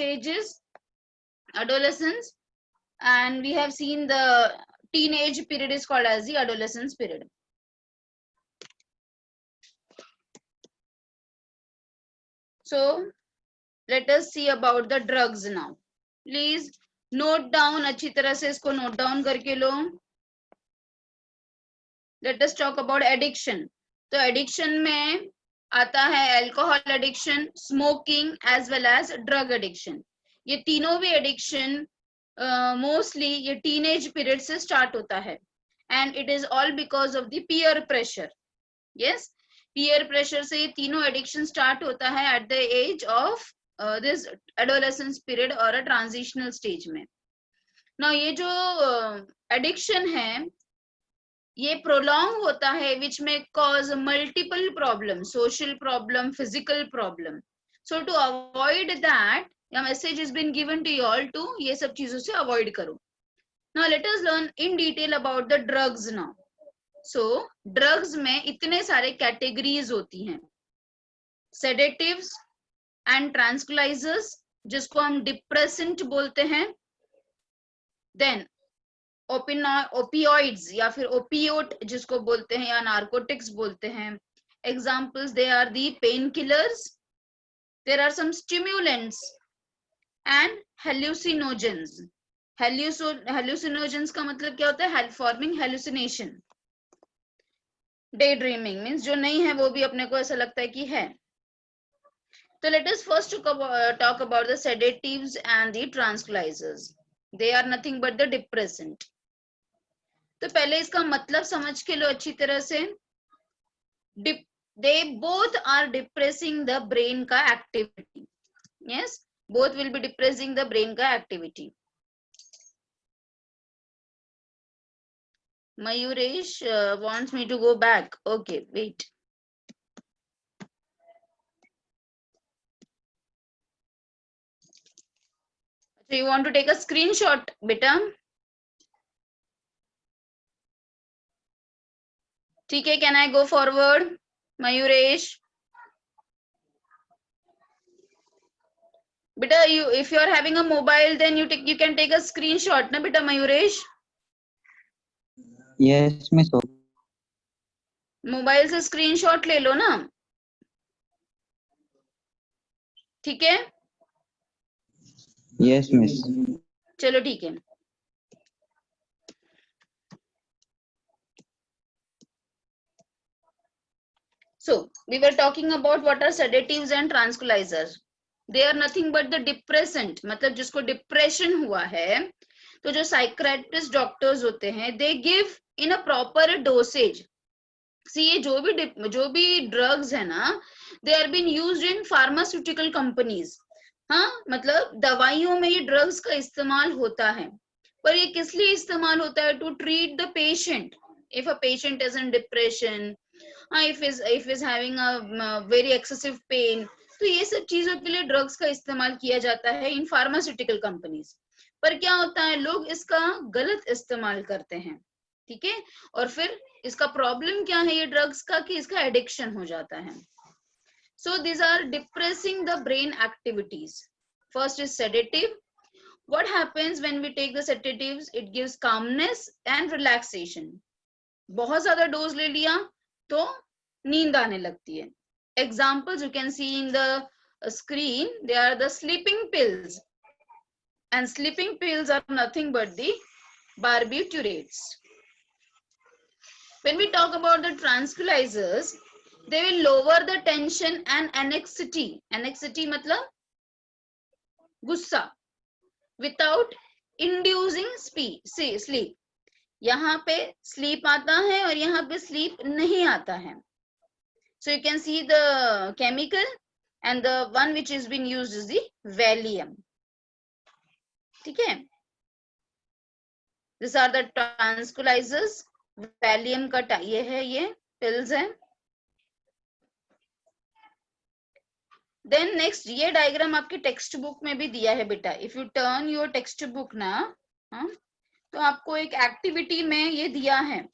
stages, adolescence, and we have seen the teenage period is called as the adolescence period. So let us see about the drugs now. Please note down, अच्छी तरह से इसको note down करके लो. Let us talk about addiction. तो addiction में आता है alcohol addiction, smoking as well as drug addiction. ये तीनों भी addiction mostly ये teenage period से start होता है, and it is all because of the peer pressure. Yes, peer pressure से ये तीनों addiction start होता है at the age of this adolescence period or a transitional stage में. Now ये जो addiction है ये प्रोलॉन्ग होता है, विच में cause multiple problem, social problem, physical problem. So to avoid that या message is been given to you all to ये सब चीजों से अवॉइड करो. Now let us learn in detail about the drugs now. So drugs में इतने सारे categories होती हैं. सेडेटिव्स एंड ट्रांसक्युलाइजर्स जिसको हम डिप्रेसेंट बोलते हैं. देन ओपियोइड्स या फिर ओपियोट जिसको बोलते हैं या नार्कोटिक्स बोलते हैं. Examples they are the pain killers, there are some stimulants and hallucinogens. Hallucinogens का मतलब क्या होता है? Forming hallucination. Day dreaming means जो नहीं है वो भी अपने को ऐसा लगता है कि है. तो let us first talk about the sedatives and the tranquillisers. They are nothing but the depressant. तो पहले इसका मतलब समझ के लो अच्छी तरह से. They both are depressing the brain का activity. Yes, both will be depressing the brain का activity. Mayuresh wants me to go back. Okay, wait. So you want to take a screenshot, beta? ठीक है, can I go forward, Mayuresh? Beta, if you are having a mobile, then you can take a screenshot, na beta Mayuresh? Yes, miss. Mobile से screenshot ले लो ना, ठीक है? Yes, miss. चलो ठीक है. So we were talking about what are sedatives and tranquilizers. They are nothing but the depressant. मतलब जिसको डिप्रेशन हुआ है तो जो साइक्रेटिस्ट डॉक्टर्स होते हैं they give in a proper dosage. See ये जो भी ड्रग्स है ना, they are being used in pharmaceutical companies. हाँ, मतलब दवाइयों में ये ड्रग्स का इस्तेमाल होता है, पर ये किस लिए इस्तेमाल होता है? To treat the patient. If a patient is in depression, if is having a very excessive pain, तो ये सब चीजों के लिए ड्रग्स का इस्तेमाल किया जाता है इन फार्मास्यूटिकल कंपनीज. पर क्या होता है, लोग इसका गलत इस्तेमाल करते हैं, ठीक है? और फिर इसका प्रॉब्लम क्या है ये ड्रग्स का, कि इसका एडिक्शन हो जाता है. So these are depressing the brain activities. First is sedative. What happens when we take the sedatives? It gives calmness and relaxation. बहुत ज्यादा डोज ले लिया तो नींद आने लगती है. Examples you can see in the screen. They are the sleeping pills, and sleeping pills are nothing but the barbiturates. When we talk about the tranquilizers, they will lower the tension and anxiety. Anxiety मतलब गुस्सा, without inducing sleep. यहाँ पे sleep आता है और यहाँ पे sleep नहीं आता है. So you can see the chemical, and the one which is being used is the Valium. ठीक है? These are the tranquilizers. Valium का ये है, ये pills है. Then next ये डायग्राम आपके टेक्स्ट बुक में भी दिया है बेटा. If you turn your text book ना, तो आपको एक एक्टिविटी में ये दिया है.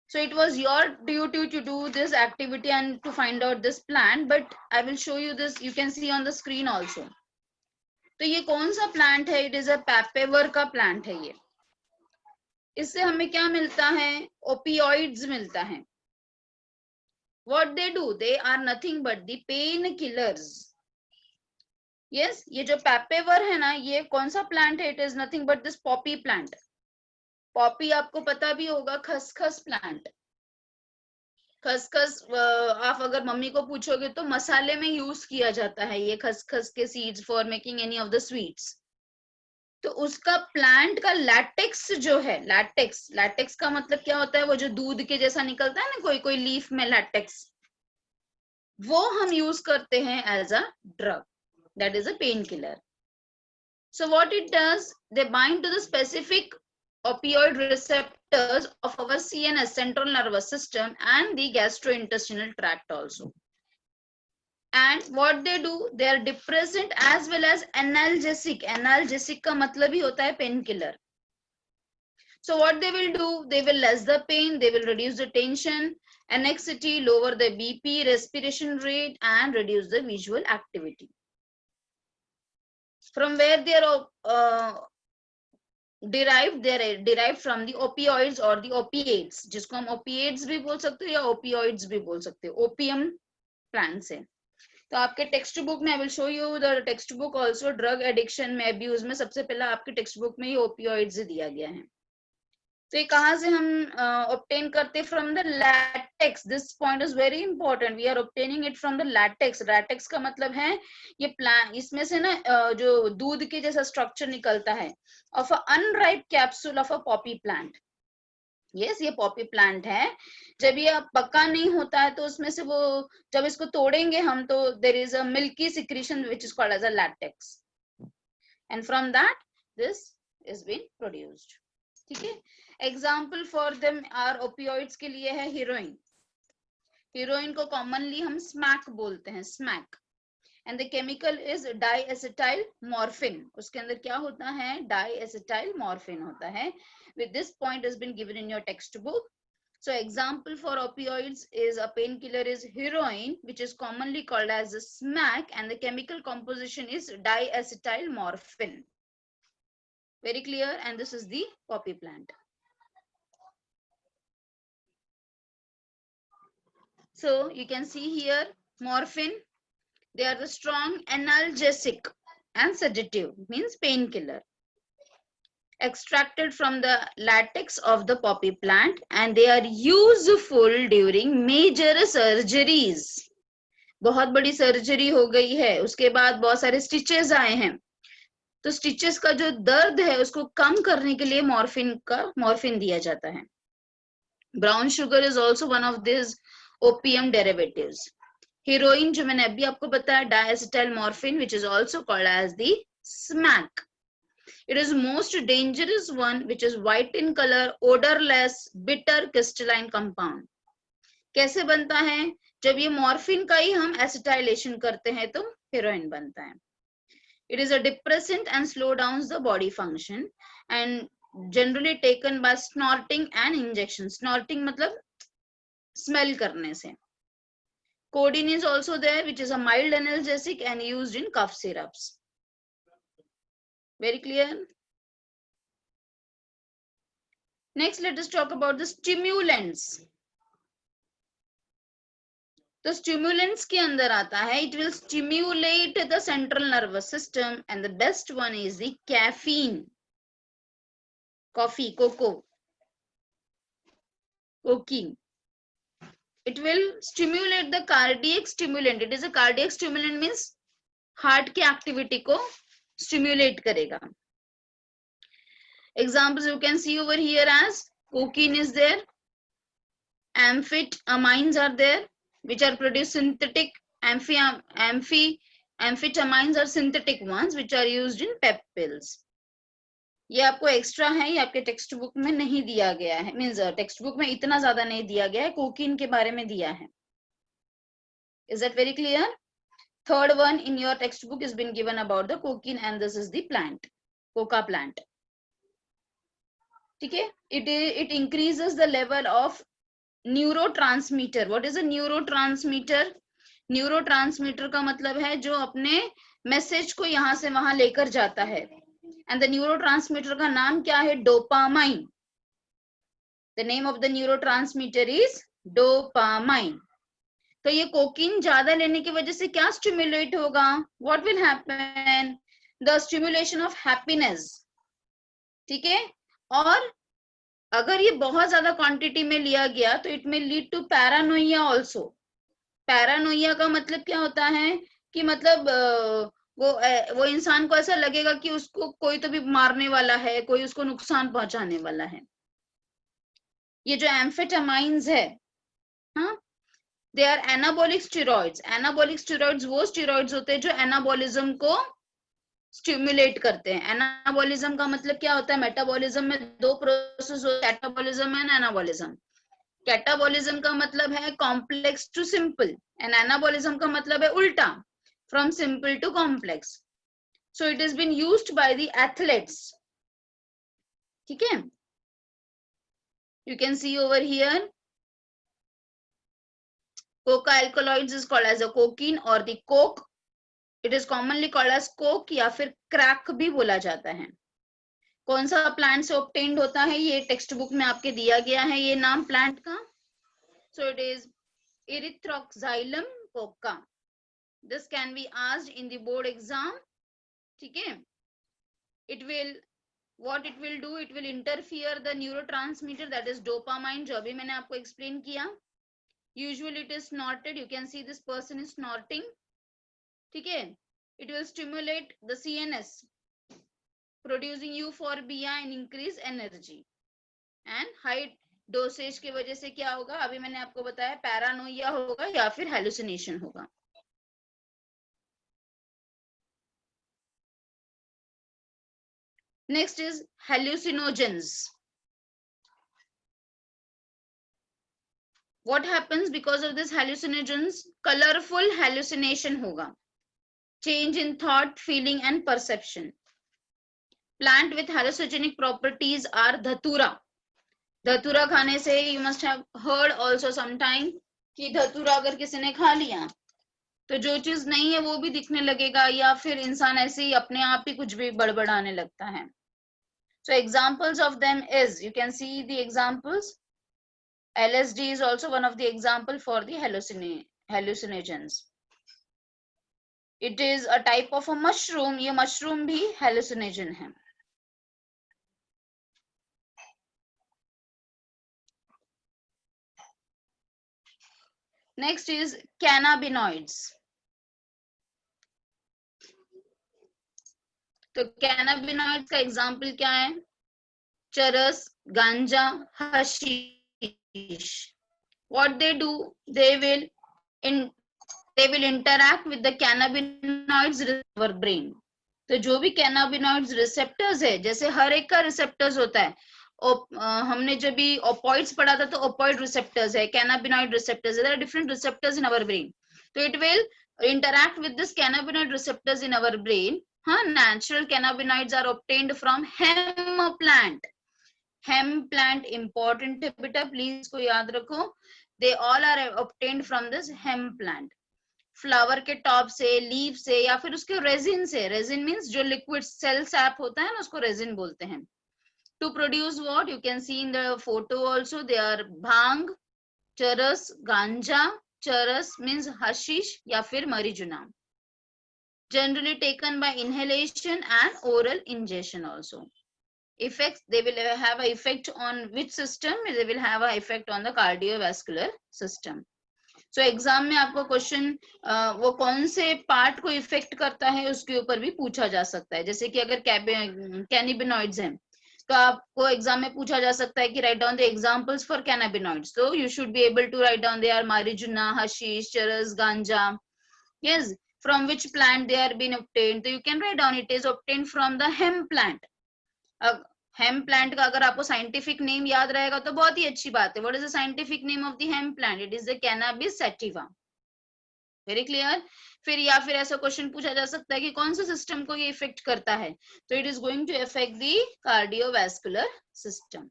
So it was your duty to do this activity and to find out this plan, but I will show you this. You can see on the screen also. तो ये कौन सा प्लांट है? इट इज अ पैपेवर का plant है ये। इससे हमें क्या मिलता है? ओपियोइड्स मिलता है। What they do? They are nothing but the pain killers. Yes, ये जो पैपेवर है ना, ये कौन सा प्लांट है? It is nothing but this Poppy plant. Poppy आपको पता भी होगा, खसखस प्लांट। खसखस आप अगर मम्मी को पूछोगे तो मसाले में यूज किया जाता है ये खसखस के seeds for making any of the sweets. तो उसका प्लांट का लैटेक्स जो है, लैटेक्स, लैटेक्स का मतलब क्या होता है? वो जो दूध के जैसा निकलता है ना कोई कोई लीफ में लैटेक्स, वो हम यूज करते हैं as a drug, that is a pain killer. So what it does, they bind to the specific opioid receptors of our CNS, central nervous system, and the gastrointestinal tract also. And what they do, they are depressant as well as analgesic. Analgesic का मतलब ही होता है painkiller. So what they will do, they will less the pain, they will reduce the tension, anxiety, lower the BP, respiration rate, and reduce the visual activity. From where they are derived, they are derived from the opioids or the opiates, जिसको हम opiates भी बोल सकते हो या opioids भी बोल सकते हो, opium plant से. तो आपके टेक्स्ट बुक में, I will show you the text book also, drug addiction में, अब्यूज में सबसे पहला आपके टेक्स्ट बुक में ये ओपियोइड्स दिया गया है. तो ये कहाँ से हम ऑब्टेन करते? From the latex. This point is very important. We are obtaining it from the latex. Latex का मतलब है ये प्लांट, इसमें से ना जो दूध के जैसा स्ट्रक्चर निकलता है of a unripe capsule of a Poppy plant. Yes, ये पॉपी प्लांट है. जब ये पक्का नहीं होता है तो उसमें से वो, जब इसको तोड़ेंगे हम तो there is a milky secretion which is called as a latex, and from that this is been produced. ठीक है. Example for them are opioids के लिए है हीरोइन. हीरोइन को कॉमनली हम स्मैक बोलते हैं, smack. And the chemical is diacetyl morphine. उसके अंदर क्या होता है? डाइएसिटाइल मॉर्फिन होता है. With this point has been given in your textbook. So example for opioids is a painkiller is heroin, which is commonly called as a smack, and the chemical composition is diacetyl morphine. Very clear. And this is the poppy plant. So you can see here morphine. They are the strong analgesic and sedative, means painkiller, extracted from the latex of the poppy plant, and they are useful during major surgeries. बहुत बड़ी surgery हो गई है, उसके बाद बहुत सारे stitches आए हैं, तो स्टिचेस का जो दर्द है उसको कम करने के लिए मॉर्फिन दिया जाता है. Brown sugar is also one of this opium derivatives. Heroin जो मैंने अभी आपको बताया, diacetyl morphine, which is also called as the smack. It is most dangerous one, which is white in color, odorless, bitter crystalline compound. कैसे बनता है? जब ये मॉर्फिन का ही हम एसिटाइलेशन करते हैं तो हेरोइन बनता है. It is a depressant and slow down the body function, and generally taken by snorting and injection. Snorting मतलब smell करने से. Codeine is also there, which is a mild analgesic and used in cough syrups. Very clear? Next, let us talk about the stimulants. तो stimulants के अंदर आता है, it will stimulate the central nervous system, and the best one is the caffeine. Coffee, cocoa, cocaine. It will stimulate the cardiac stimulant. It is a cardiac stimulant, means heart की activity को stimulate करेगा. Examples you can see over here as cocaine is there, amphetamines are there, which are produced synthetic. Amphetamines are synthetic ones which are used in pep pills. ये आपको extra है, ये आपके text book में नहीं दिया गया है, मीन्स टेक्स्ट बुक में इतना ज्यादा नहीं दिया गया है, कोकीन के बारे में दिया है. Is that very clear? Third one in your textbook has been given about the cocaine, and this is the plant, coca plant. ठीक है. It increases the level of neurotransmitter. What is a neurotransmitter? Neurotransmitter का मतलब है जो अपने message को यहाँ से वहां लेकर जाता है। एंड द न्यूरोट्रांसमीटर का नाम क्या है? Dopamine. The name of the neurotransmitter is dopamine. तो ये कोकीन ज्यादा लेने की वजह से क्या स्टिमुलेट होगा? What will happen? The stimulation of happiness. ठीक है। और अगर ये बहुत ज्यादा क्वांटिटी में लिया गया तो it may lead to paranoia also. Paranoia का मतलब क्या होता है कि मतलब वो इंसान को ऐसा लगेगा कि उसको कोई तो भी मारने वाला है, कोई उसको नुकसान पहुंचाने वाला है। ये जो एम्फेटामाइंस है, हाँ, they are anabolic steroids. Anabolic steroids वो स्टेरॉइड्स होते हैं जो एनाबॉलिज्म को स्टिमुलेट करते हैं। एनाबॉलिज्म का मतलब क्या होता है? मेटाबॉलिज्म में दो प्रोसेस होते हैं, कैटाबॉलिज्म एंड एनाबॉलिज्म। कैटाबॉलिज्म का मतलब है complex to simple, and anabolism का मतलब है उल्टा, from simple to complex. So it is been used by the athletes. ठीक है, you can see over here coca alkaloids is called as a cocaine or the coke. It is commonly called as coke या फिर crack भी बोला जाता है। कौन सा प्लांट से ऑब्टेन्ड होता है? ये टेक्स्ट बुक में आपके दिया गया है ये नाम प्लांट का। So it is Erythroxylum coca. This can be asked in the board exam. ठीक है। It will what it will do, it will interfere the neurotransmitter that is dopamine, जो अभी मैंने आपको explain किया। Usually it is snorted. You can see this person is snorting. ठीक है। It will stimulate the CNS, producing euphoria and increase energy. And high dosage की वजह से क्या होगा? अभी मैंने आपको बताया, पैरानोइया होगा या फिर हेलुसिनेशन होगा। Next is hallucinogens. What happens because of this hallucinogens? Colorful hallucination होगा, change in thought, feeling and perception. Plant with hallucinogenic properties are धतूरा। धतूरा खाने से you must have heard also sometime कि धतूरा अगर किसी ने खा लिया तो जो चीज नहीं है वो भी दिखने लगेगा, या फिर इंसान ऐसे ही अपने आप ही कुछ भी बड़बड़ाने लगता है। So examples of them is, you can see the examples. LSD is also one of the example for the hallucinogens. It is a type of a mushroom. ये mushroom भी hallucinogen है। Next is cannabinoids. तो cannabinoids का example क्या है? चरस, गांजा, hashish. What they do? They will interact with the cannabinoids in our brain. तो जो भी cannabinoids receptors है, जैसे हर एक का receptors होता है, हमने जब भी ओपॉइड्स पढ़ा था तो ओपॉइड रिसेप्टर्स है, कैनाबिनॉइड रिसेप्टर्स है, there are different receptors in our brain. तो it will interact with this cannabinoid receptors in our brain. हाँ, natural cannabinoids are obtained from hemp plant. Hemp plant important है बेटा, please इसको याद रखो। They all are obtained from this hemp plant. Flower के top से, leaf से, या फिर उसके रेजिन से। रेजिन मीन्स जो लिक्विड सेल सैप होता है ना, उसको रेजिन बोलते हैं। To produce what? You can see in the photo also, they are bhang, charas, ganja. Charas means hashish या फिर marijuana. Generally taken by inhalation and oral ingestion also. Effects, they will have an effect on which system? They will have an effect on the cardiovascular system. So exam में आपको question वो कौन से part को effect करता है उसके ऊपर भी पूछा जा सकता है। जैसे कि अगर कैनिबिनॉइड्स हैं तो आपको एग्जाम में पूछा जा सकता है कि write down the examples for cannabinoids. तो you should be able to write down they are marijuana, hashish, charas, ganja. Yes, from which plant they are being obtained? तो you can write down it is obtained from the hemp plant. Hemp plant का अगर आपको scientific name याद रहेगा तो बहुत ही अच्छी बात है। What is the scientific name of the hemp plant? It is the cannabis sativa. Very clear. फिर या फिर ऐसा क्वेश्चन पूछा जा सकता है कि कौन से सिस्टम को ये इफेक्ट करता है? तो it is going to effect the cardiovascular system.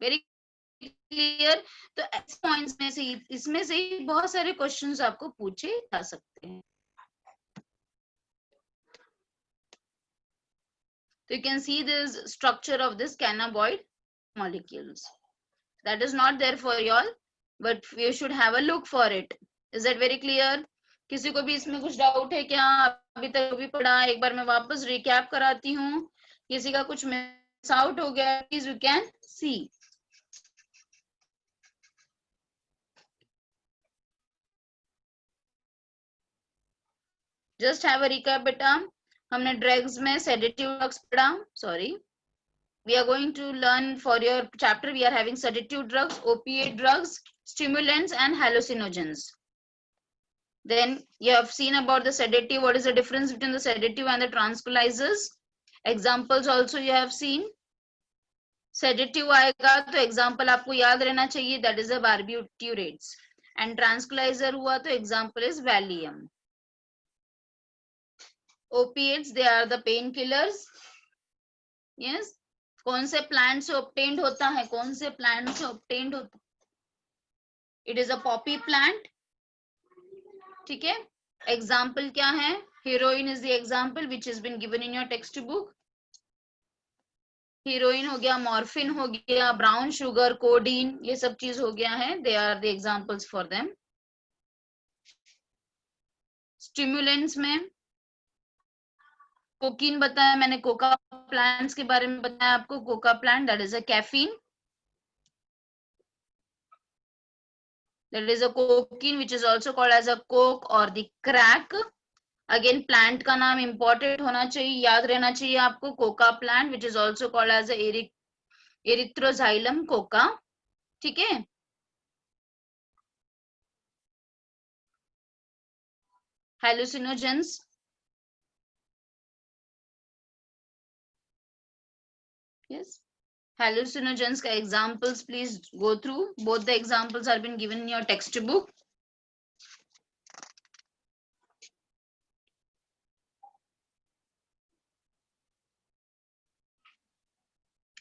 Very clear. तो इस पॉइंट्स में से, इसमें से बहुत सारे क्वेश्चंस आपको पूछे जा सकते हैं। So you can see this structure of this cannabinoid molecules. That is not there for y'all, but you should have a look for it. Is that very clear? किसी को भी इसमें कुछ डाउट है क्या? अभी तक भी पढ़ा, एक बार मैं वापस रिकैप कराती हूँ. किसी का कुछ मिस आउट हो गया, please you can see. Just have a recap बेटा. हमने ड्रग्स में सेडेटिव ड्रग्स पढ़ा. Sorry, we are going to learn for your chapter. We are having sedative drugs, opiate drugs, stimulants and hallucinogens. Then you have seen about the sedative. What is the difference between the sedative and the tranquilizers? Examples also you have seen. Sedative आएगा तो example आपको याद रहना चाहिए, that is the barbiturates. And tranquilizer हुआ तो example is Valium. Opiates, they are the painkillers. Yes. कौन से प्लांट से obtained होता है? कौन से प्लांट से obtained होता? It is a poppy plant. ठीक है. Example क्या है? Heroin is the example which has been given in your textbook. Heroin हो गया, morphine हो गया, brown sugar, codeine, ये सब चीज हो गया है. They are the examples for them. Stimulants में कोकीन बताया मैंने, कोका प्लांट्स के बारे में बताया आपको. Coca plant, that is a caffeine. That is a cocaine which is also called as a coke or the crack. Again plant का नाम important होना चाहिए, याद रहना चाहिए आपको. Coca plant which is also called as a erythroxylum coca. ठीक है. Hallucinogens. Yes. Hallucinogens का examples please go through. Both the examples have been given in your textbook.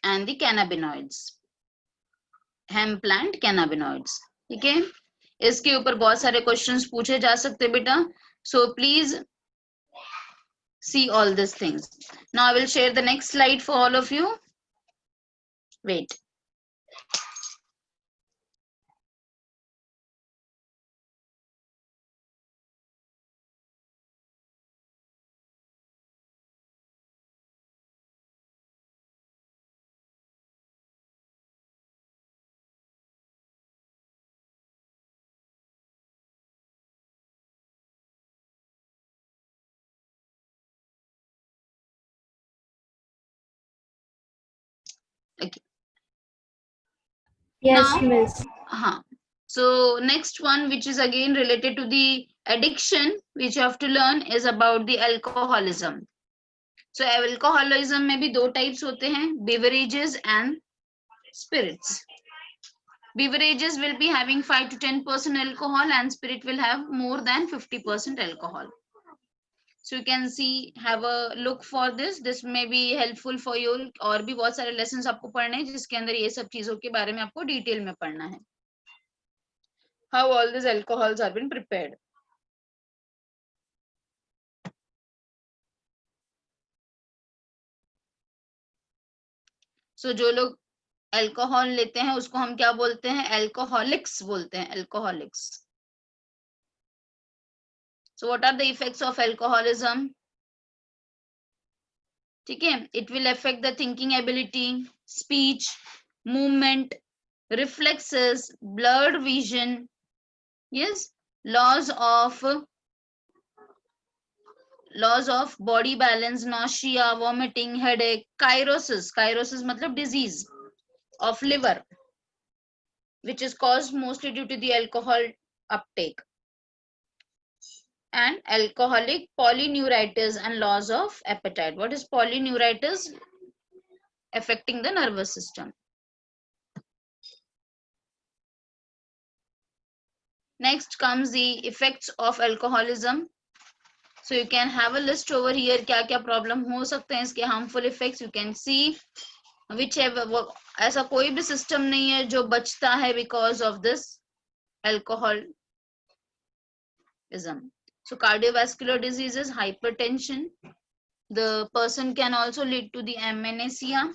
And the cannabinoids. Hemp plant cannabinoids. ठीक है. इसके ऊपर बहुत सारे questions पूछे जा सकते बेटा. So please see all these things. Now I will share the next slide for all of you. Wait. Okay. Yes, Now, miss. so next one, which is again related to the addiction, which you have to learn, is about the alcoholism. So alcoholism में भी दो types होते हैं, beverages and spirits. Beverages will be having 5 to 10% alcohol and spirit will have more than 50% alcohol. So you can see, have a look for this. This may be helpful for you. और भी बहुत सारे lessons आपको पढ़ने हैं जिसके अंदर ये सब चीजों के बारे में आपको डिटेल में पढ़ना है. How all these alcohols have been prepared. So जो लोग अल्कोहल लेते हैं उसको हम क्या बोलते हैं? अल्कोहलिक्स बोलते हैं. Alcoholics. So what are the effects of alcoholism? ठीक है. It will affect the thinking ability, speech, movement, reflexes, blurred vision. Yes, loss of body balance, nausea, vomiting, headache, cirrhosis. Cirrhosis मतलब disease of liver, which is caused mostly due to the alcohol uptake. And alcoholic polyneuritis and loss of appetite. What is polyneuritis? Affecting the nervous system. Next comes the effects of alcoholism. So you can have a list over here. क्या क्या problem हो सकते हैं इसके harmful effects. You can see whichever. ऐसा कोई भी system नहीं है जो बचता है because of this alcoholism. So cardiovascular diseases, hypertension, The person can also lead to the amenorrhea,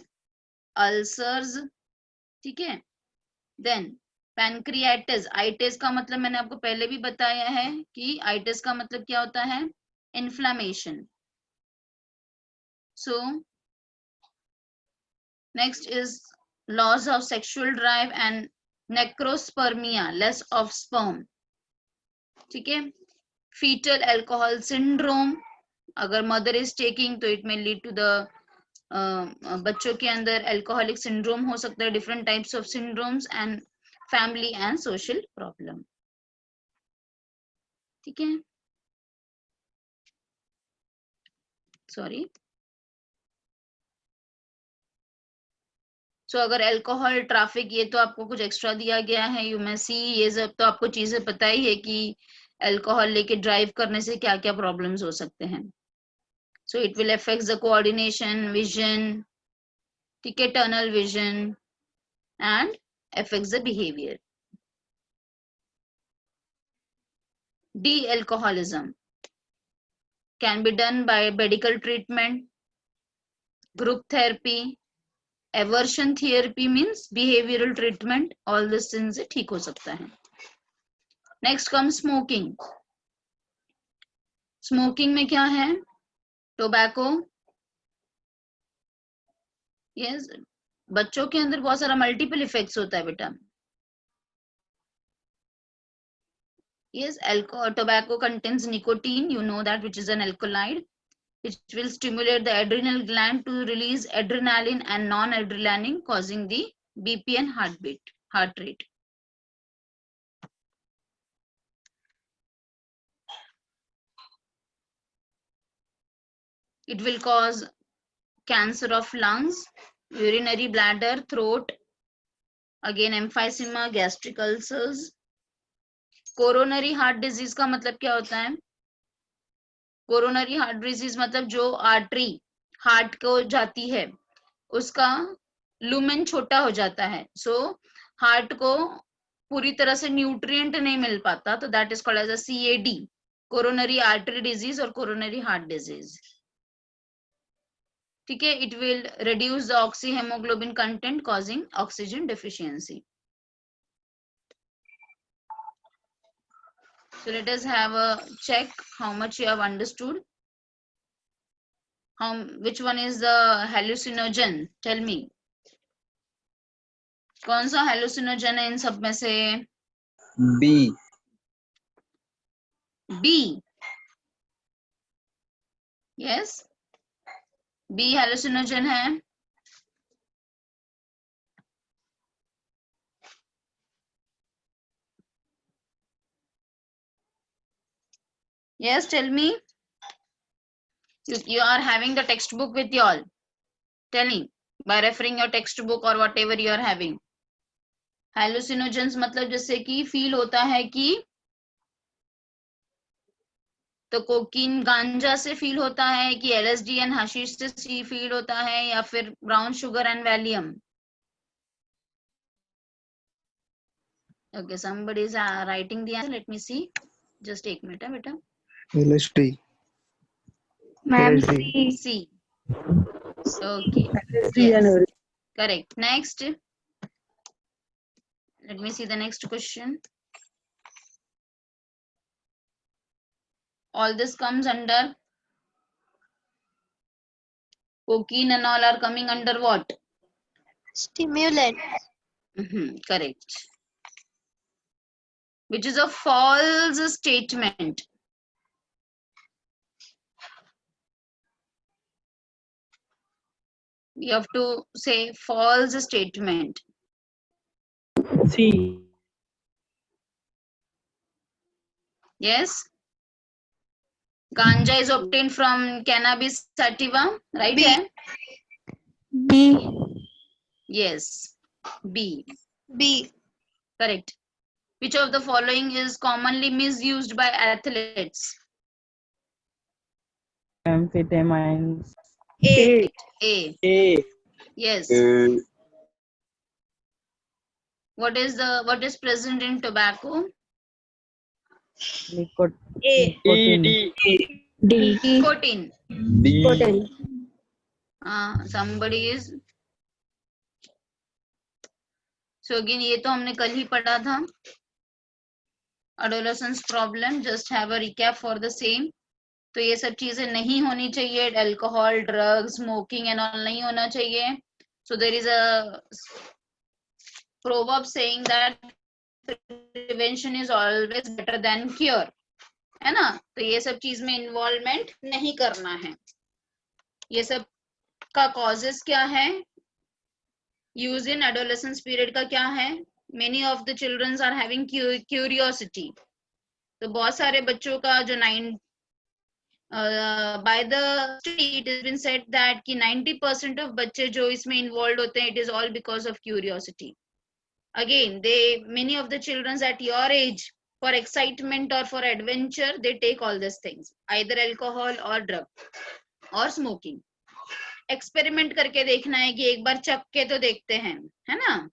ulcers, ठीक है. Then pancreatitis. आइटिस का मतलब मैंने आपको पहले भी बताया है कि आइटिस का मतलब क्या होता है, inflammation. So next is loss of sexual drive and necrospermia, less of sperm. ठीक है. Fetal alcohol syndrome. अगर मदर इज टेकिंग तो it may lead to the बच्चों के अंदर अल्कोहलिक सिंड्रोम हो सकता है, different types of syndromes and family and social problem. ठीक है. सॉरी. सो अगर अल्कोहल ट्रैफिक, ये तो आपको कुछ एक्स्ट्रा दिया गया है, यू मे सी, ये सब तो आपको चीजें पता ही है कि अल्कोहल लेके ड्राइव करने से क्या क्या प्रॉब्लम्स हो सकते हैं. So it will affect the coordination, vision, ठीक है, tunnel vision and affects the behaviour. De-alcoholism can be done by medical treatment, group therapy, aversion therapy means behavioral treatment. All these things से ठीक हो सकता है. Next comes smoking. Smoking में क्या है, टोबैको. Yes, बच्चों के अंदर बहुत सारा मल्टीपल इफेक्ट्स होता है बेटा. Yes, tobacco contains nicotine, you know that, which is an alkaloid, which will stimulate the adrenal gland to release adrenaline and non-adrenaline, causing the BP and heart rate. It will cause cancer of lungs, urinary bladder, throat, again emphysema, gastric ulcers. Coronary heart disease का मतलब क्या होता है, coronary heart disease मतलब जो artery heart को जाती है उसका लुमेन छोटा हो जाता है. सो हार्ट को पूरी तरह से न्यूट्रिएंट नहीं मिल पाता, तो that is called as a CAD, coronary artery disease और कोरोनरी हार्ट डिजीज. ठीक है. It will reduce the oxy hemoglobin content causing oxygen deficiency. So let us have a check how much you have understood. Which one is the hallucinogen? Tell me. कौन सा hallucinogen है इन सब में से? B. B. Yes. B hallucinogen है. Yes, tell me. You are having the textbook with you all. Tell me by referring your textbook or whatever you are having. Hallucinogens मतलब जैसे कि फील होता है कि, तो कोकीन गांजा से फील होता है कि LSD एंड हशीश से फील होता है या फिर brown sugar and Valium. Okay, somebody is writing the answer. Let me see. Just take a minute, beta. LSD. Ma'am, LSD. C. C. Okay. Yes. Correct. Next. Let me see the next question. All this comes under cocaine and all are coming under what? Stimulant. Correct. Which is a false statement. You have to say false statement. C. Yes. Ganja is obtained from cannabis sativa, right? B. B. Yes. B. B. Correct. Which of the following is commonly misused by athletes? Amphetamines. A. A. A. Yes. A. What is present in tobacco? Nicotine. A. Nicotine. D. Nicotine. D. Somebody is. So again, ये तो हमने कल ही पढ़ा था. Adolescence problem. Just have a recap for the same. तो ये सब चीजें नहीं होनी चाहिए. Alcohol, drugs, smoking and all नहीं होना चाहिए. So there is a proverb saying that prevention is always better than cure. है ना? तो ये सब चीज में इन्वॉल्वमेंट नहीं करना है. ये सब का कॉजेस क्या है? यूज इन एडोलेसेंस पीरियड का क्या है? Many of the childrens are having curiosity. तो बहुत सारे बच्चों का जो by the study it has been said that कि 90% ऑफ बच्चे जो इसमें इन्वॉल्व होते हैं, it is all because of curiosity. Again, many of the children at your age, for excitement or for adventure, they take all these things, either alcohol or drug or smoking. Experiment करके देखना है कि एक बार चख के तो देखते हैं, है ना?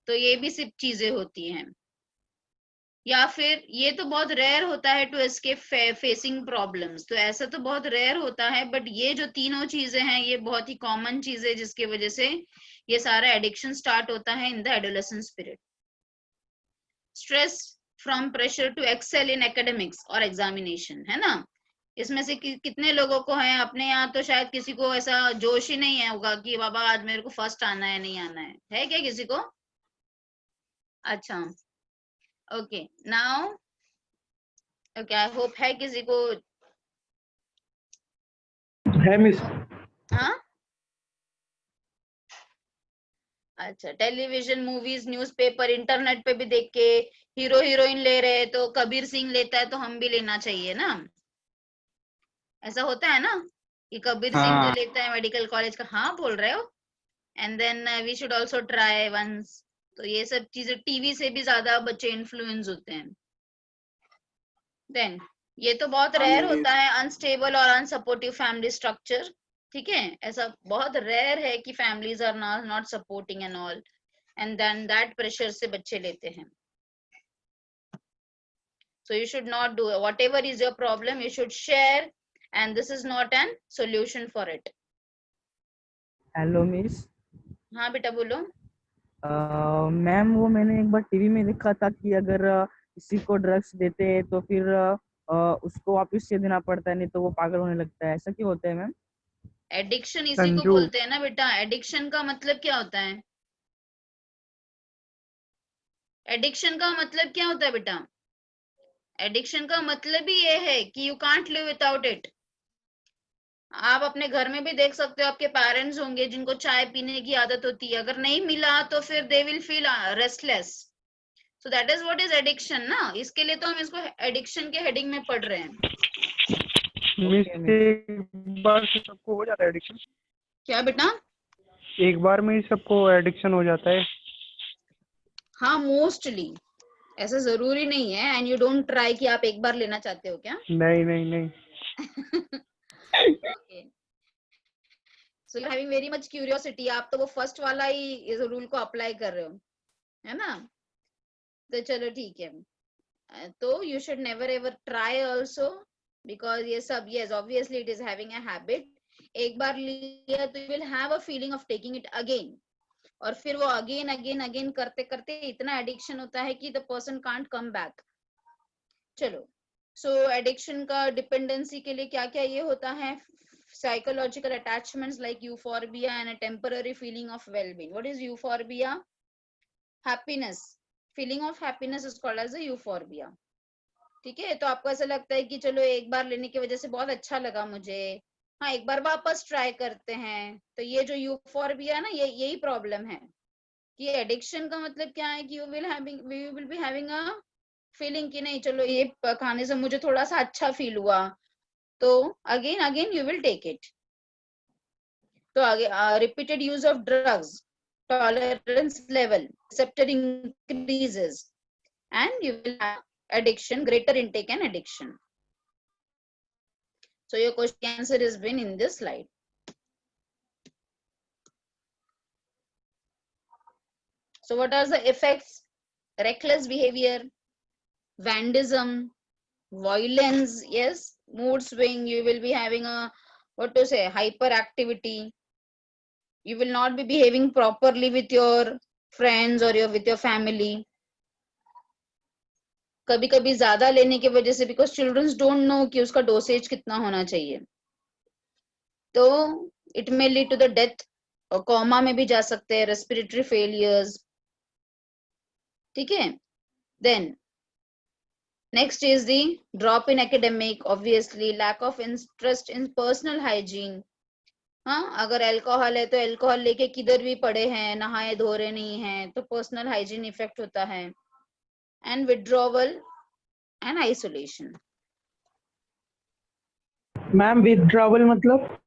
तो ये भी सिर्फ चीजें होती हैं. या फिर ये तो बहुत रेयर होता है टू एस्केप फेसिंग प्रॉब्लम्स. तो ऐसा तो बहुत रेयर होता है, बट ये जो तीनों चीजें हैं ये बहुत ही कॉमन चीजें जिसकी वजह से ये सारा एडिक्शन स्टार्ट होता है in the adolescence period. Stress from pressure to excel in academics और एग्जामिनेशन, है ना? इसमें से कितने लोगों को है? अपने यहाँ तो शायद किसी को ऐसा जोश ही नहीं है होगा कि बाबा आज मेरे को फर्स्ट आना है, नहीं आना है क्या किसी को? अच्छा, okay. Now okay, I hope है किसी को. है मिस. हाँ, अच्छा. टेलीविजन, मूवीज, न्यूज़पेपर, इंटरनेट पे भी देख के हीरो हीरोइन ले रहे, तो कबीर सिंह लेता है तो हम भी लेना चाहिए ना? ऐसा होता है ना कि कबीर सिंह जो लेता है मेडिकल कॉलेज का, हाँ बोल रहे हो, and then we should also try once. तो ये सब चीजें टीवी से भी ज्यादा बच्चे इन्फ्लुएंस होते हैं. देन ये तो बहुत रेयर होता है, अनस्टेबल और अनसपोर्टिव फैमिली स्ट्रक्चर. ठीक है, ऐसा बहुत रेयर है कि families are not supporting and all, and then that pressure से बच्चे लेते हैं. So you should not do whatever is your problem, you should share, and this is not an solution for it. Hello miss. हाँ बेटा बोलो. Ma'am वो मैंने एक बार टीवी में देखा था कि अगर किसी को ड्रग्स देते हैं तो फिर उसको वापस से देना पड़ता है, नहीं तो वो पागल होने लगता है. ऐसा क्यों होता है मैम? एडिक्शन इसी को बोलते हैं ना बेटा. एडिक्शन का मतलब क्या होता है? एडिक्शन का मतलब क्या होता है बेटा? एडिक्शन का मतलब ही ये है कि you can't live without it. आप अपने घर में भी देख सकते हो, आपके पेरेंट्स होंगे जिनको चाय पीने की आदत होती है, अगर नहीं मिला तो फिर they will feel restless. So that is what is addiction ना. इसके लिए तो हम इसको एडिक्शन के हेडिंग में पढ़ रहे हैं. एक बार से सबको हो जाता है एडिक्शन? क्या बेटा? एक बार में ही सबको एडिक्शन हो जाता है? हाँ, मोस्टली. ऐसा जरूरी नहीं है. एंड यू डोंट ट्राई कि आप एक बार लेना चाहते हो क्या? नहीं नहीं नहीं. Okay. So you're having very much curiosity. आप तो वो फर्स्ट वाला ही इस रूल को अप्लाई कर रहे हो, है ना? तो चलो ठीक है. तो you should never ever try also, because ये सब, yes, obviously it is having a habit. एक बार लिया तो you will have a feeling of taking it again. और फिर वो अगेन करते करते इतना एडिक्शन होता है कि the person can't come back. चलो. सो एडिक्शन का डिपेंडेंसी के लिए क्या क्या ये होता है? Psychological attachments like euphoria and a temporary feeling of well-being. What is euphoria? Happiness. Feeling of happiness is called as a euphoria. ठीक है, तो आपको ऐसा लगता है कि चलो एक बार लेने की वजह से बहुत अच्छा लगा मुझे, हाँ एक बार वापस ट्राई करते हैं. तो ये जो यूफोरिया है ना, ये यही प्रॉब्लम है कि एडिक्शन का मतलब क्या है कि you will be having a feeling कि नहीं चलो ये खाने से मुझे थोड़ा सा अच्छा फील हुआ, तो again you will take it. तो आगे repeated use of drugs, tolerance level, receptor increases, and you will have addiction, greater intake and addiction. So your question answer has been in this slide. So what are the effects? Reckless behavior, vandalism, violence. Yes, mood swing, you will be having a, what to say, hyperactivity. You will not be behaving properly with your friends or with your family. कभी कभी ज्यादा लेने की वजह से, because children's don't know कि उसका dosage कितना होना चाहिए, तो it may lead to the death, और कोमा में भी जा सकते हैं, रेस्पिरेटरी फेलियर्स. ठीक है. Then next is the drop in academic, obviously lack of interest in personal hygiene. हाँ, अगर अल्कोहल है तो अल्कोहल लेके किधर भी पड़े हैं, नहाए धो रहे नहीं है, तो पर्सनल हाइजीन इफेक्ट होता है. And withdrawal and isolation. Ma'am withdrawal मतलब?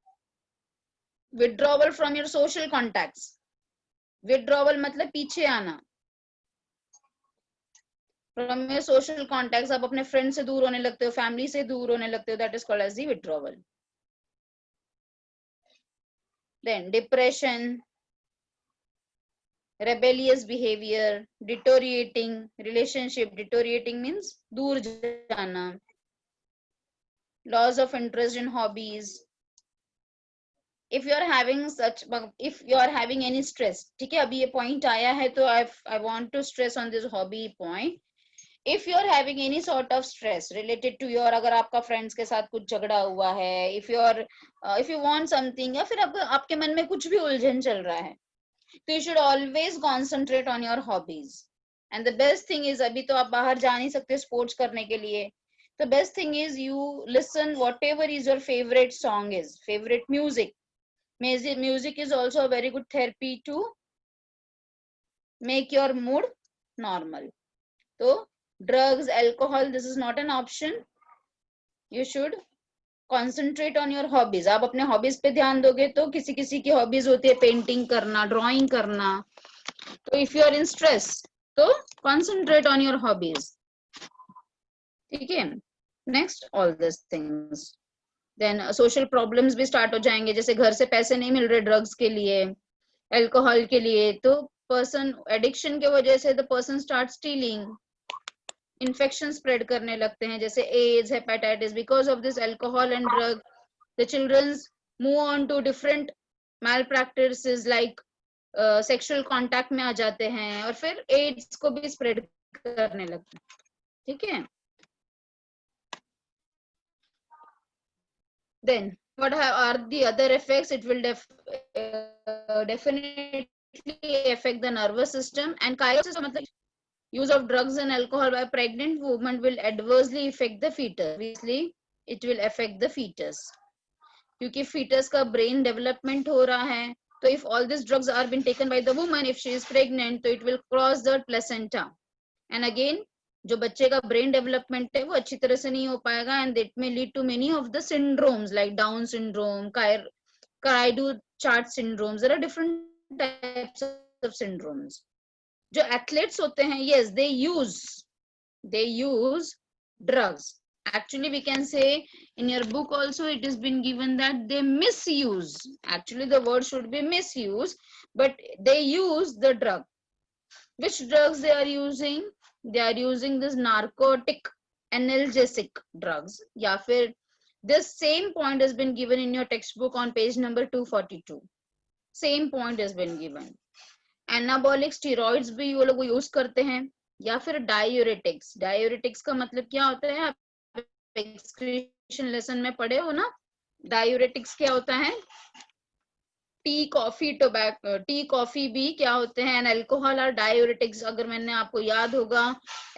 Withdrawal from your social contacts. Withdrawal मतलब पीछे आना. फ्रॉम योर सोशल कॉन्टैक्ट्स, आप अपने फ्रेंड से दूर होने लगते हो, फैमिली से दूर होने लगते हो, that is called as the withdrawal. Then depression, rebellious behavior, deteriorating relationship. Deteriorating means दूर जाना. Loss of interest in hobbies. If you are having any stress, ठीक है, अभी ये point आया है तो I want to stress on this hobby point. If you are having any sort of stress related to your, अगर आपका friends के साथ कुछ झगड़ा हुआ है, if you want something, या फिर आपके मन में कुछ भी उलझन चल रहा है, तो you should always concentrate on your hobbies. And the best thing is, अभी तो आप बाहर जा नहीं सकते sports करने के लिए, the best thing is you listen whatever is your favorite song is, favorite music. Music is also a very good therapy to make your mood normal. So drugs, alcohol, this is not an option. You should concentrate on your hobbies. आप अपने hobbies पे ध्यान दोगे तो किसी किसी की hobbies होती है painting करना, drawing करना. तो if you are in stress, तो concentrate on your hobbies. ठीक है. Next, all these things. Then social problems भी start हो जाएंगे, जैसे घर से पैसे नहीं मिल रहे drugs के लिए, alcohol के लिए, तो person addiction के वजह से the person starts stealing. Infection spread करने लगते हैं, जैसे AIDS, hepatitis. Because of this alcohol and drug, the childrens move on to different malpractices like sexual contact में आ जाते हैं, और फिर एड्स को भी स्प्रेड करने लगते हैं. ठीक है. Then what are the other effects? It will definitely affect the nervous system. And kaiosis मतलब use of drugs and alcohol by pregnant women will adversely affect the fetus. Obviously, it will affect the fetus. क्योंकि fetus का brain development हो रहा है, तो if all these drugs are being taken by the woman, if she is pregnant, तो it will cross the placenta. And again, जो बच्चे का brain development है वो अच्छी तरह से नहीं हो पाएगा, and that may lead to many of the syndromes like Down syndrome, Cry-do-Chart syndromes. There are different types of syndromes. जो athletes होते हैं, yes, they use drugs. Actually, we can say in your book also it has been given that they misuse. Actually, the word should be misuse, but they use the drug. Which drugs they are using? They are using this narcotic analgesic drugs. या फिर this same point has been given in your textbook on page number 242. Same point has been given. Anabolic steroids भी वो लोग use करते हैं, या फिर diuretics. Diuretics का मतलब क्या होता है, आप एक्सक्रीशन लेसन में पढ़े हो ना. डायूरेटिक्स क्या होता है? T, coffee, tobacco. T, coffee भी क्या होते हैं? एंड अल्कोहल और डायूरेटिक्स. अगर मैंने आपको याद होगा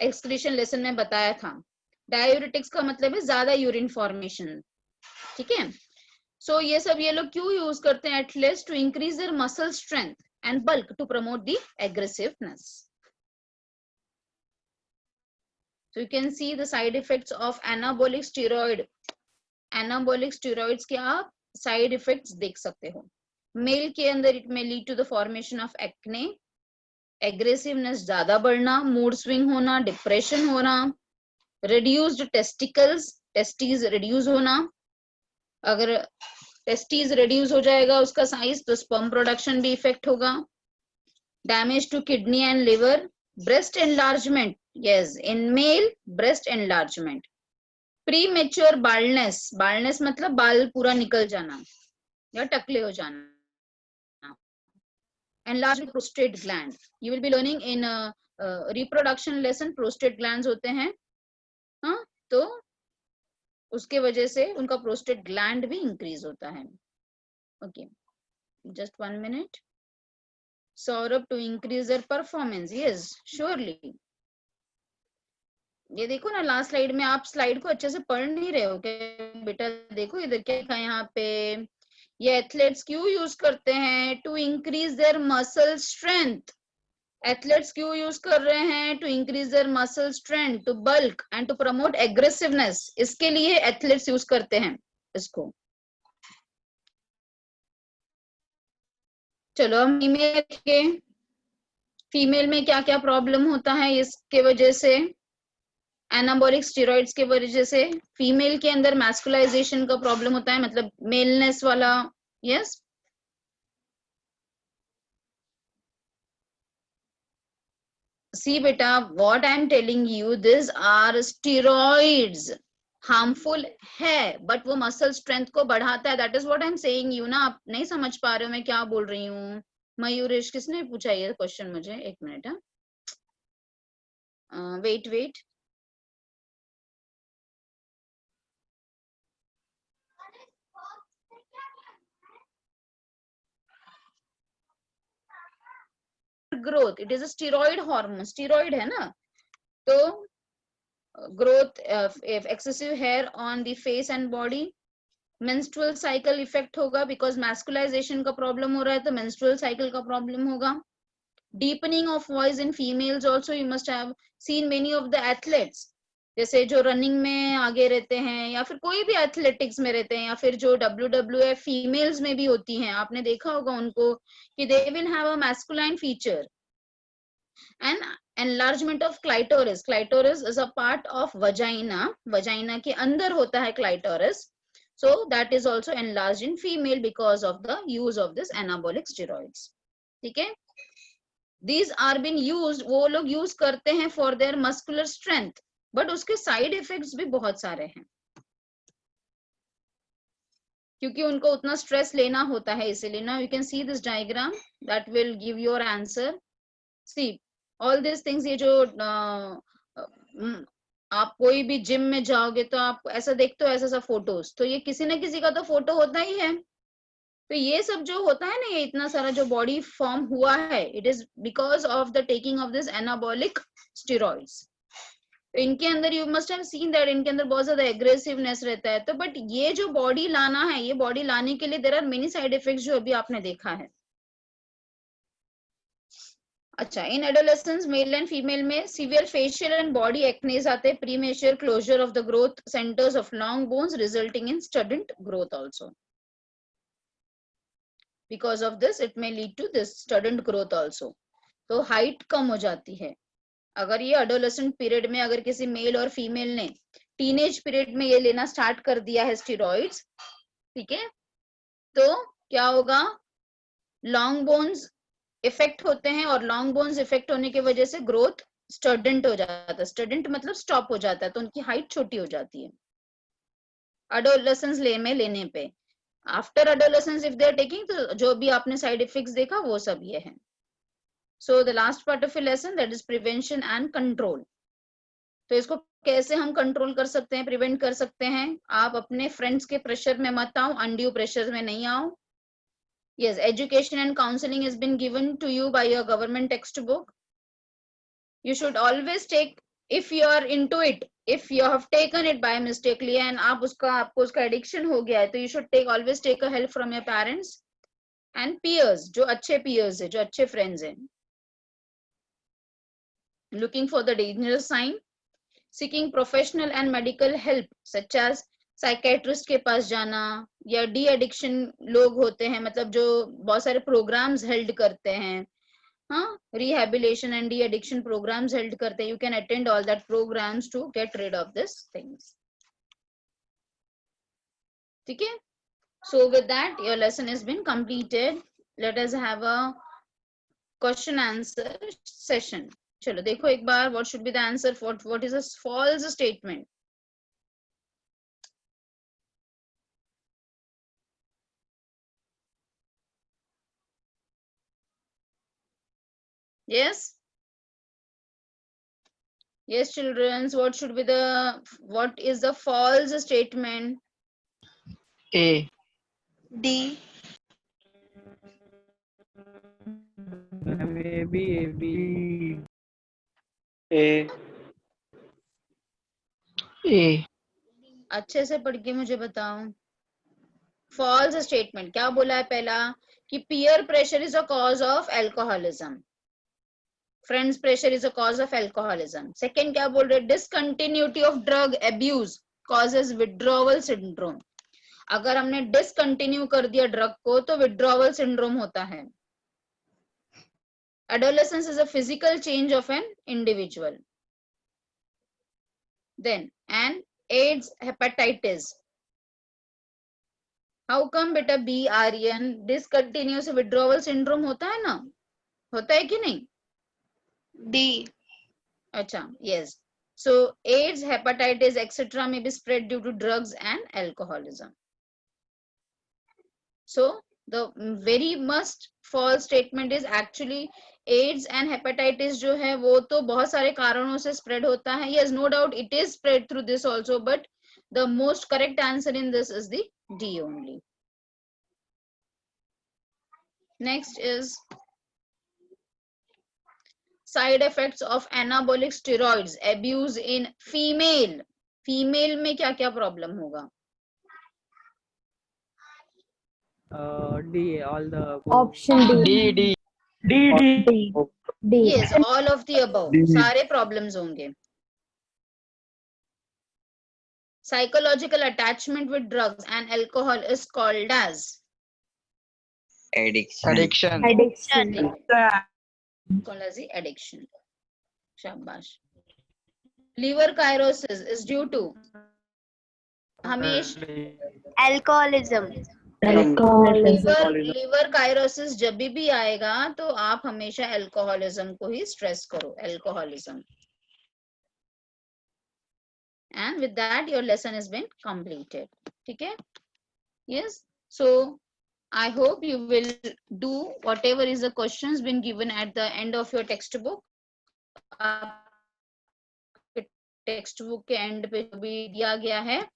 एक्सक्रीशन लेसन में बताया था, डायूरेटिक्स का मतलब है ज्यादा यूरिन फॉर्मेशन. ठीक है. सो ये सब ये लोग क्यों यूज करते हैं? At least to increase their muscle strength and bulk, to promote the aggressiveness. So you can see the side effects of anabolic steroid. Anabolic steroids के आप side effects देख सकते हो. Male के अंदर it may lead to the formation of acne, aggressiveness ज्यादा बढ़ना, mood swing होना, depression होना, reduced testicles, testes reduce होना. अगर टेस्टीज रिड्यूस हो जाएगा उसका साइज, तो स्पर्म प्रोडक्शन भी इफेक्ट होगा. Damage to kidney and liver. Breast enlargement, yes, in male breast enlargement. Premature baldness, baldness मतलब बाल पूरा निकल जाना या टकले हो जाना. Enlarged prostate gland, you will be learning in reproduction lesson, prostate glands होते हैं. हाँ, तो उसके वजह से उनका प्रोस्टेट ग्लैंड भी इंक्रीज होता है. Okay, just 1 minute. Saurabh, to increase their performance, yes surely. ये देखो ना लास्ट स्लाइड में, आप स्लाइड को अच्छे से पढ़ नहीं रहे हो क्या बेटा? देखो इधर क्या लिखा है यहाँ पे, ये एथलेट्स क्यों यूज करते हैं? To increase their muscle strength. Athletes क्यों यूज कर रहे हैं? To increase their muscle strength, to bulk and to promote aggressiveness. इसके लिए एथलेट्स यूज करते हैं इसको. चलो हम फीमेल के, फीमेल में क्या क्या प्रॉब्लम होता है इसके वजह से? एनाबॉलिक स्टेरॉइड्स के वजह से फीमेल के अंदर मैस्कुलाइजेशन का प्रॉब्लम होता है, मतलब मेलनेस वाला. Yes, see beta, what I am telling you, these are steroids. Harmful है बट वो मसल स्ट्रेंथ को बढ़ाता है. That is what I am saying you ना. आप नहीं समझ पा रहे हो मैं क्या बोल रही हूँ? मयूरेश, किसने पूछा ये क्वेश्चन मुझे? एक minute. Wait wait. Growth, it is a steroid hormone. Steroid है ना, तो growth, excessive hair on the face and body, menstrual cycle effect होगा बिकॉज मैस्कुलाइजेशन का प्रॉब्लम हो रहा है, तो मेंस्ट्रुअल साइकिल का प्रॉब्लम होगा. Deepening of voice in females also. You must have seen many of the athletes, जैसे जो रनिंग में आगे रहते हैं या फिर कोई भी एथलेटिक्स में रहते हैं या फिर जो WWF फीमेल्स में भी होती हैं, आपने देखा होगा उनको कि they will have a masculine feature. And enlargement of clitoris. Clitoris is a part of vagina. Vagina के अंदर होता है clitoris. So that is also enlarged in female because of the use of this anabolic steroids. ठीक है? These are been used, वो लोग use करते हैं for their muscular strength, but उसके side effects भी बहुत सारे हैं क्योंकि उनको उतना स्ट्रेस लेना होता है, इसीलिए. Now you can see this diagram that will give your answer. See all these things. ये जो आप कोई भी जिम में जाओगे तो आप ऐसा देखते हो, ऐसा फोटोज, तो ये किसी ना किसी का तो फोटो होता ही है. तो ये सब जो होता है ना, ये इतना सारा जो बॉडी फॉर्म हुआ है, it is because of the taking of this anabolic steroids. तो इनके अंदर you must have seen that इनके अंदर बहुत ज्यादा एग्रेसिवनेस रहता है. तो बट ये जो बॉडी लाना है, ये बॉडी लाने के लिए there are many side effects जो अभी आपने देखा है. अच्छा, इन एडोलेसेंस मेल एंड फीमेल में severe facial and body acnes आते हैं. Premature closure of the growth centers of long bones resulting in stunted growth also. Because of this it may lead to this stunted growth also. तो height कम हो जाती है. अगर ये adolescent period में अगर किसी मेल और फीमेल ने टीनेज पीरियड में ये लेना स्टार्ट कर दिया है स्टेरॉइड्स, ठीक है, तो क्या होगा? लॉन्ग बोन्स इफेक्ट होते हैं और लॉन्ग बोन्स इफेक्ट होने की वजह से ग्रोथ स्टडेंट हो जाता है. स्टडेंट मतलब स्टॉप हो जाता है, तो उनकी हाइट छोटी हो जाती है एडोलेसेंस लेने पे. After adolescence if they are taking, तो जो भी आपने साइड इफेक्ट्स देखा वो सब ये है. So the last part of A lesson, that is prevention and control. तो इसको कैसे हम कंट्रोल कर सकते हैं, प्रिवेंट कर सकते हैं? आप अपने फ्रेंड्स के प्रेशर में मत आओ, अनड्यू प्रेशर में नहीं आओ. Yes, education and counseling has been given to you by your government textbook. You should always take, if you are into it, if you have taken it by mistakenly and आपको उसका addiction हो गया है, तो you should always take a help from your parents and peers, जो अच्छे peers है, जो अच्छे friends हैं. Looking for the dangerous sign, seeking professional and medical help such as psychiatrist के पास जाना, या डी एडिक्शन लोग होते हैं, मतलब जो बहुत सारे प्रोग्राम्स हेल्ड करते हैं, हाँ, rehabilitation and de addiction programs held करते हैं. You can attend all that programs to get rid of this things. ठीक है? So with that your lesson has been completed. Let us have a question answer session. चलो देखो एक बार, what should be the answer, what is a false statement. Yes. Yes, children. What is the false statement? A. D. maybe A. A. अच्छे से पढ़ के मुझे बताओ. फॉल्स स्टेटमेंट क्या बोला है पहला कि peer pressure is a cause of alcoholism. Friends pressure is a cause of alcoholism. Second क्या बोल रहे, discontinuity of drug abuse causes withdrawal syndrome. अगर हमने डिसकंटिन्यू कर दिया ड्रग को तो विड्रॉवल सिंड्रोम होता है. Adolescence is a physical change of an individual. Then, and AIDS, hepatitis. How come beta B Aryan discontinuous withdrawal syndrome होता है ना, होता है कि नहीं? D. अच्छा, yes. So AIDS, hepatitis, etc. may be spread due to drugs and alcoholism. So the very must false statement is actually AIDS and hepatitis जो है वो तो बहुत सारे कारणों से स्प्रेड होता है. Yes, no doubt it is spread through this also, but the most correct answer in this is the D only. Next is side effects of anabolic steroids abuse in female. Female में क्या क्या problem होगा? D, all the Option D. D. D. Yes, all of the above. सारे problems होंगे. Psychological attachment with drugs and alcohol is called as Addiction. Addiction. called as the addiction. शाबाश. Liver cirrhosis is due to हमेश Alcoholism. Alcoholism. Liver कायरोसिस जब भी आएगा तो आप हमेशा एल्कोहलिज्म को ही स्ट्रेस करो, alcoholism. And with that your lesson has been completed. ठीक है? Yes. So I hope you will do whatever is the questions been given at the end of your textbook. Textbook के and पे भी दिया गया है.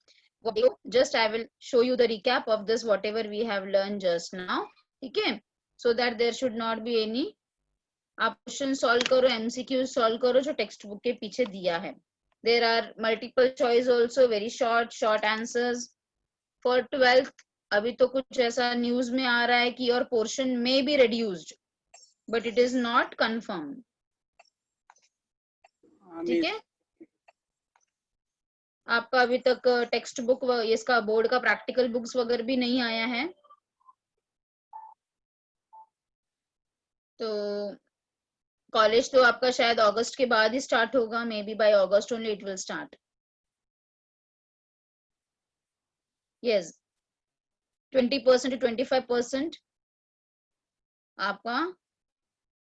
Just I will show you the recap of this whatever we have learned just now. ठीक है? So that there should not be any. आप question solve करो, MCQ सॉल्व करो जो टेक्स्ट बुक के पीछे दिया है. There are multiple choice also, very short answers. For 12th अभी तो कुछ ऐसा न्यूज में आ रहा है कि your portion may be reduced, but it is not confirmed. ठीक है? आपका अभी तक टेक्स्ट बुक इसका बोर्ड का प्रैक्टिकल बुक्स वगैरह भी नहीं आया है. तो कॉलेज तो आपका शायद अगस्त के बाद ही स्टार्ट होगा. Maybe by August only it will start. Yes, 20% to 25% आपका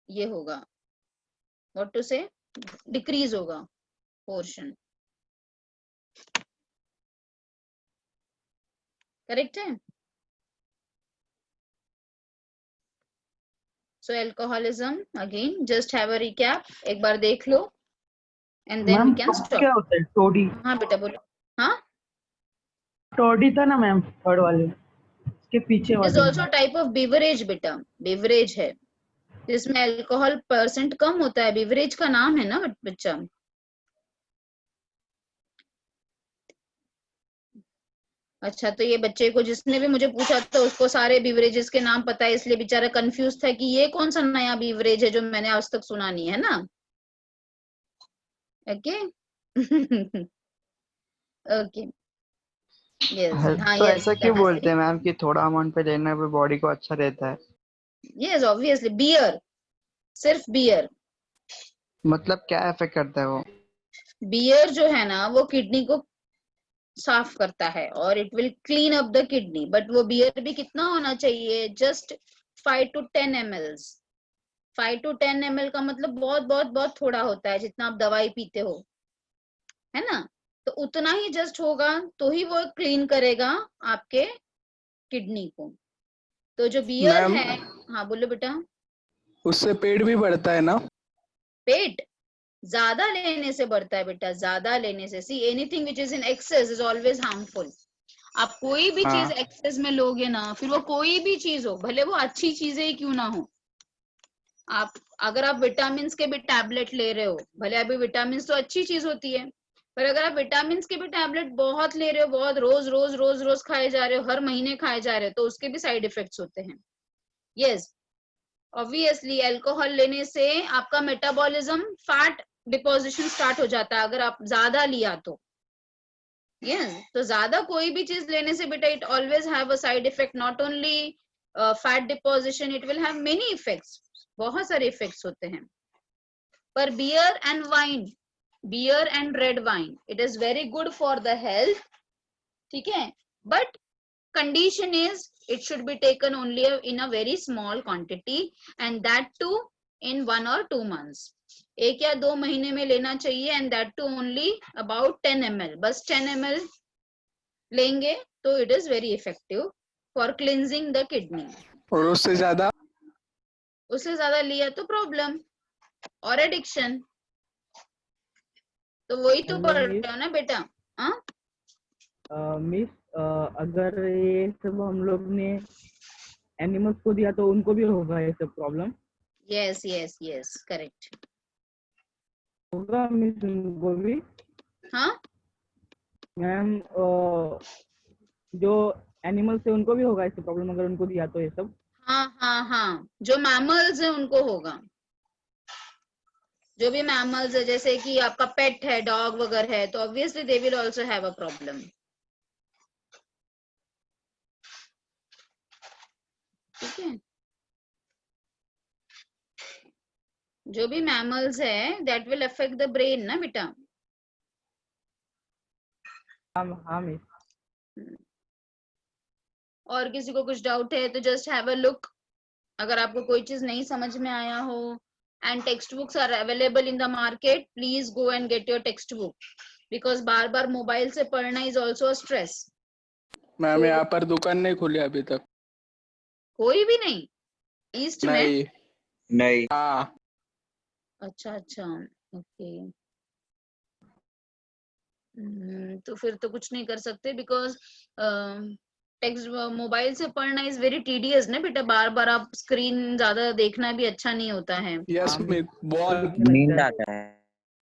ये होगा, व्हाट टू से, डिक्रीज होगा पोर्शन. करेक्ट है? So alcoholism again, just have a recap. एक बार देख लो and then we can stop. क्या होता है टोडी? हाँ बेटा बोलो. हाँ, टोडी था ना मैम थर्ड वाले के पीछे it is वाले. also type of beverage बेटा. beverage है जिसमें अल्कोहल परसेंट कम होता है. beverage का नाम है ना बच्चा. अच्छा, तो ये बच्चे को जिसने भी मुझे पूछा था उसको सारे बीवरेजेस के नाम पता है, इसलिए बेचारा कंफ्यूज था कि ये कौन सा नया बीवरेज है जो मैंने आज तक सुना नहीं है ना. ओके. ओके. यस. हाँ, तो यस. ऐसा क्यों बोलते हैं मैम कि थोड़ा अमाउंट पे लेने पे बॉडी को अच्छा रहता है? Yes, obviously. बियर, सिर्फ बियर. मतलब क्या इफेक्ट करता है वो? बियर जो है ना वो किडनी को साफ करता है और it will clean up the kidney. But वो बियर भी कितना होना चाहिए? Just 5 to 10 ml. 5 to 10 ml का मतलब बहुत बहुत बहुत थोड़ा होता है, जितना आप दवाई पीते हो, है ना. तो उतना ही जस्ट होगा तो ही वो क्लीन करेगा आपके किडनी को. तो जो बियर है, हाँ बोलो बेटा. उससे पेट भी बढ़ता है ना? पेट ज्यादा लेने से बढ़ता है बेटा, ज्यादा लेने से। See anything which is in excess is always harmful. आप कोई भी चीज हाँ। एक्सेस में लोगे ना, फिर वो कोई भी चीज हो, भले वो अच्छी चीजें ही क्यों ना हो, आप अगर आप विटामिन के भी टैबलेट ले रहे हो, भले अभी विटामिन तो अच्छी चीज होती है, पर अगर आप विटामिन के भी टैबलेट बहुत ले रहे हो, बहुत रोज रोज रोज रोज खाए जा रहे हो, हर महीने खाए जा रहे हो, तो उसके भी साइड इफेक्ट्स होते हैं। यस, ऑब्वियसली अल्कोहल लेने से आपका मेटाबॉलिज्म, फैट डिपोजिशन स्टार्ट हो जाता है अगर आप ज्यादा लिया तो। यस, तो ज्यादा कोई भी चीज लेने से बेटा it always have a side effect, not only fat deposition, it will have many effects, बहुत सारे इफेक्ट्स होते हैं। पर beer and wine, beer and red wine, it is very good for the health, ठीक है, but condition is it should be taken only in a very small quantity and that too in 1 or 2 months, 1 या 2 महीने में लेना चाहिए, and that too only about 10 ml, बस 10 ml लेंगे तो it is very effective for cleansing the kidney। और उससे ज्यादा लिया तो प्रॉब्लम और एडिक्शन, तो वही तो पढ़ रहे हो ना बेटा। हाँ मिस, अगर ये सब हम लोग ने एनिमल्स को दिया तो उनको भी होगा ये सब problem? Yes yes yes, correct, होगा मिस उनको भी? हाँ मैम, जो एनिमल्स है उनको भी होगा ऐसे प्रॉब्लम अगर उनको दिया तो ये सब? हाँ हाँ हाँ, जो मैमल्स है उनको होगा, जो भी मैमल्स है, जैसे कि आपका पेट है, डॉग वगैरह है, तो obviously they will also have a problem, ठीक है। जो भी मैमल्स है that will affect the brain ना बेटा। हाँ मिस। और किसी को कुछ डाउट है तो जस्ट हैव अ लुक, अगर आपको कोई चीज नहीं समझ में आया हो, and text books are available in the market, please go and get your text book, because बार बार मोबाइल से पढ़ना is also a stress. Ma'am यहाँ पर दुकान नहीं खुली अभी तक। कोई भी नहीं ईस्ट में? नहीं। हाँ। अच्छा अच्छा, ओके, तो फिर तो कुछ नहीं कर सकते, बिकॉज टेक्स्ट मोबाइल से पढ़ना इज वेरी टीडियस ना बेटा, बार बार आप स्क्रीन ज्यादा देखना भी अच्छा नहीं होता है। यस मिस, बहुत नींद आता है।